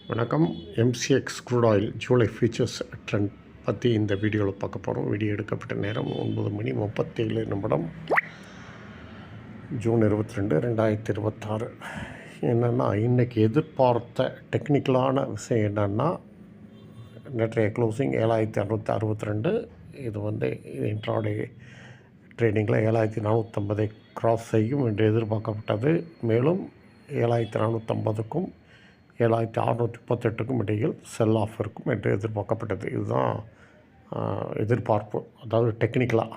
வணக்கம். MCX crude oil July futures trend பற்றி இந்த வீடியோவில் பார்க்க போகிறோம். வீடியோ எடுக்கப்பட்ட நேரம் 9:37 ஜூன் 22, 2026. என்னென்னா, இன்றைக்கி எதிர்பார்த்த டெக்னிக்கலான விஷயம் என்னென்னா, நேற்றைய க்ளோசிங் 7662. இது இன்ட்ராடே ட்ரேடிங்கில் 7450 கிராஸ் செய்யும் என்று எதிர்பார்க்கப்பட்டது. மேலும் 7450க்கும் 7638க்கும் இடையில் செல் ஆஃப் இருக்கும் என்று எதிர்பார்க்கப்பட்டது. இதுதான் எதிர்பார்ப்பு, அதாவது டெக்னிக்கலாக.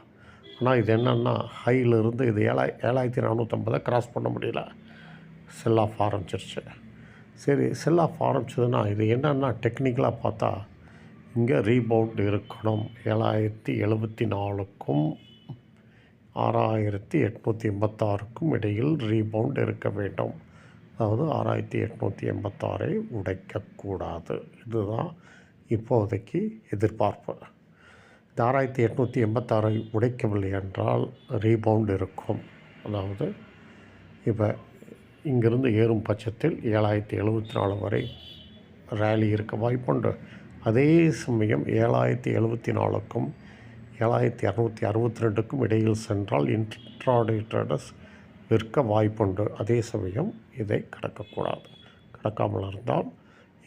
ஆனால் இது என்னென்னா, ஹையிலிருந்து இது 7450 கிராஸ் பண்ண முடியல, செல் ஆஃப் ஆரம்பிச்சிருச்சு. சரி, செல் ஆஃப் ஆரம்பிச்சதுன்னா இது என்னென்னா, டெக்னிக்கலாக பார்த்தா இங்கே ரீபவுண்ட் இருக்கணும். 7074க்கும் 6886க்கும் இடையில் ரீபவுண்ட் இருக்க வேண்டும். அதாவது 6886ஐ உடைக்கக்கூடாது. இதுதான் இப்போதைக்கு எதிர்பார்ப்பு. இந்த 6886ஐ உடைக்கவில்லை என்றால் ரீபவுண்ட் இருக்கும். அதாவது இப்போ இங்கிருந்து ஏறும் பட்சத்தில் 7074 வரை ரேலி இருக்க வாய்ப்புண்டு. அதே சமயம் 7074க்கும் 7262க்கும் இடையில் சென்றால் இன்ட்ராடே ட்ரேடர்ஸ் விற்க வாய்ப்புண்டு. அதே சமயம் இதை கடக்கக்கூடாது. கடக்காமல் இருந்தால்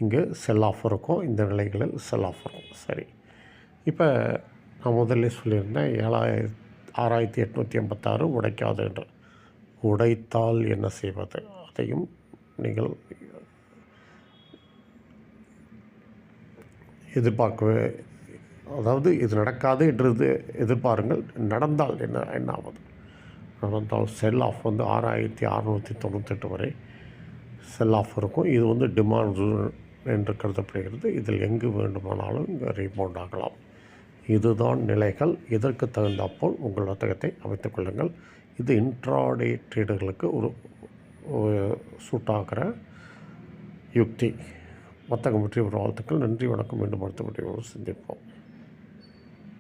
இங்கே செல் ஆஃப் இருக்கும். இந்த நிலைகளில் செல் ஆஃப் இருக்கும். சரி, இப்போ நான் முதல்ல சொல்லியிருந்தேன் 6886 உடைக்காது என்று. உடைத்தால் என்ன செய்வது, அதையும் நீங்கள் அதாவது இது நடக்காது என்று எதிர்பாருங்கள். நடந்தால் என்ன ஆகுது? நடந்தால் செல் ஆஃப் 6698 வரை செல் ஆஃப் இருக்கும். இது டிமாண்ட் என்று கருதப்படுகிறது. இதில் எங்கு வேண்டுமானாலும் இங்கே ரீபவுண்ட் ஆகலாம். இதுதான் நிலைகள். இதற்கு தகுந்தாற்போல் உங்கள் வர்த்தகத்தை அமைத்துக் கொள்ளுங்கள். இது இன்ட்ராடே ட்ரேடர்களுக்கு ஒரு சூட்டாகிற யுக்தி. வர்த்தகம் பற்றி ஒரு வாழ்த்துக்கள். நன்றி, வணக்கம். மீண்டும் அடுத்த வீடியோவில் சந்திப்போம்.